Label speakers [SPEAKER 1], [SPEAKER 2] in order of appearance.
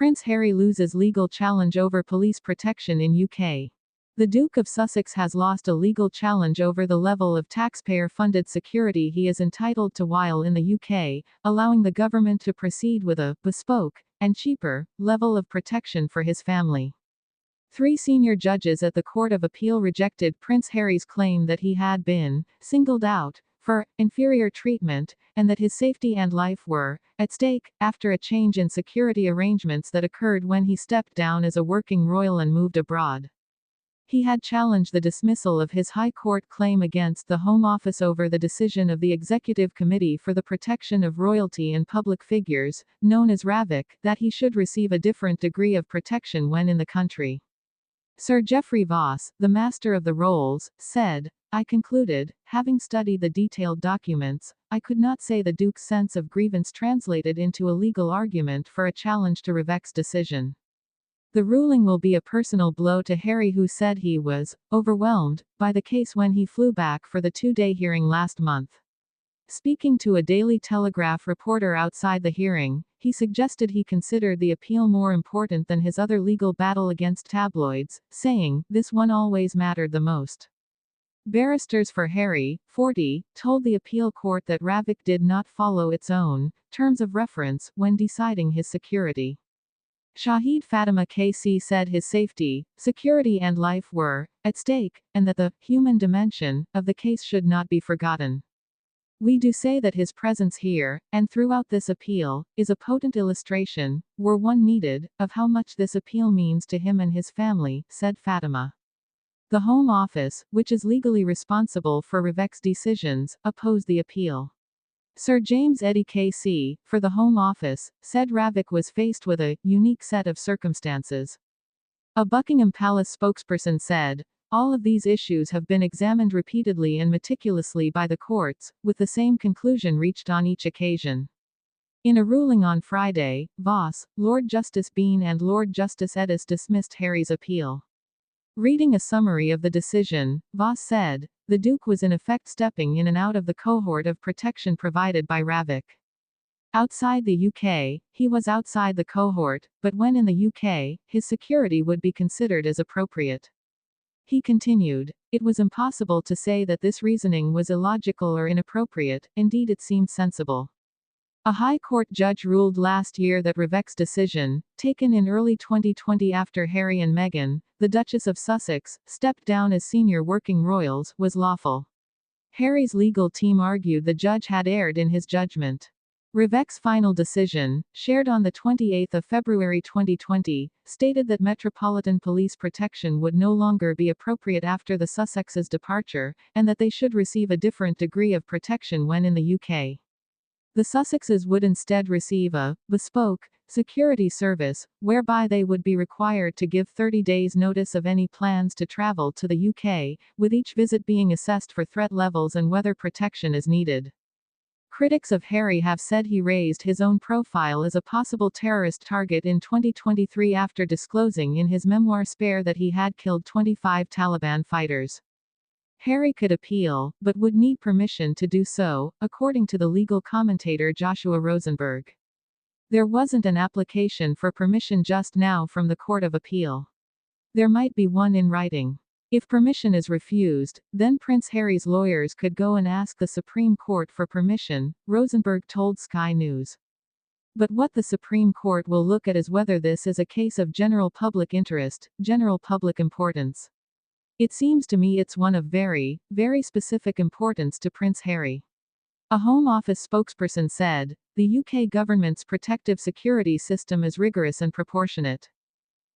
[SPEAKER 1] Prince Harry loses legal challenge over police protection in UK. The Duke of Sussex has lost a legal challenge over the level of taxpayer-funded security he is entitled to while in the UK, allowing the government to proceed with a bespoke and cheaper level of protection for his family. 3 senior judges at the Court of Appeal rejected Prince Harry's claim that he had been singled out for inferior treatment, and that his safety and life were at stake after a change in security arrangements that occurred when he stepped down as a working royal and moved abroad. He had challenged the dismissal of his High Court claim against the Home Office over the decision of the Executive Committee for the Protection of Royalty and Public Figures, known as RAVIC, that he should receive a different degree of protection when in the country. Sir Geoffrey Voss, the Master of the Rolls, said, "I concluded, having studied the detailed documents, I could not say the Duke's sense of grievance translated into a legal argument for a challenge to RAVIC's decision. The ruling will be a personal blow to Harry, who said he was overwhelmed by the case when he flew back for the 2-day hearing last month." Speaking to a Daily Telegraph reporter outside the hearing, he suggested he considered the appeal more important than his other legal battle against tabloids, saying, "This one always mattered the most." Barristers for Harry, 40, told the appeal court that RAVIC did not follow its own terms of reference when deciding his security. Shahid Fatima KC said his safety, security and life were at stake, and that the human dimension of the case should not be forgotten. "We do say that his presence here, and throughout this appeal, is a potent illustration, were one needed, of how much this appeal means to him and his family," said Fatima. The Home Office, which is legally responsible for RAVIC's decisions, opposed the appeal. Sir James Eddy KC, for the Home Office, said RAVIC was faced with a unique set of circumstances. A Buckingham Palace spokesperson said, "All of these issues have been examined repeatedly and meticulously by the courts, with the same conclusion reached on each occasion." In a ruling on Friday, Voss, Lord Justice Bean and Lord Justice Eddis dismissed Harry's appeal. Reading a summary of the decision, Voss said, "The Duke was in effect stepping in and out of the cohort of protection provided by RAVIC. Outside the UK, he was outside the cohort, but when in the UK, his security would be considered as appropriate." He continued, "It was impossible to say that this reasoning was illogical or inappropriate, indeed it seemed sensible." A High Court judge ruled last year that RAVIC's decision, taken in early 2020 after Harry and Meghan, the Duchess of Sussex, stepped down as senior working royals, was lawful. Harry's legal team argued the judge had erred in his judgment. RAVIC's final decision, shared on the 28th of February 2020, stated that Metropolitan Police protection would no longer be appropriate after the Sussexes' departure, and that they should receive a different degree of protection when in the UK. The Sussexes would instead receive a bespoke security service, whereby they would be required to give 30 days notice of any plans to travel to the UK, with each visit being assessed for threat levels and whether protection is needed. Critics of Harry have said he raised his own profile as a possible terrorist target in 2023 after disclosing in his memoir Spare that he had killed 25 Taliban fighters. Harry could appeal, but would need permission to do so, according to the legal commentator Joshua Rosenberg. There wasn't an application for permission just now from the Court of Appeal. There might be one in writing. If permission is refused, then Prince Harry's lawyers could go and ask the Supreme Court for permission, Rosenberg told Sky News. But what the Supreme Court will look at is whether this is a case of general public interest, general public importance. It seems to me it's one of very, very specific importance to Prince Harry. A Home Office spokesperson said, "The UK government's protective security system is rigorous and proportionate.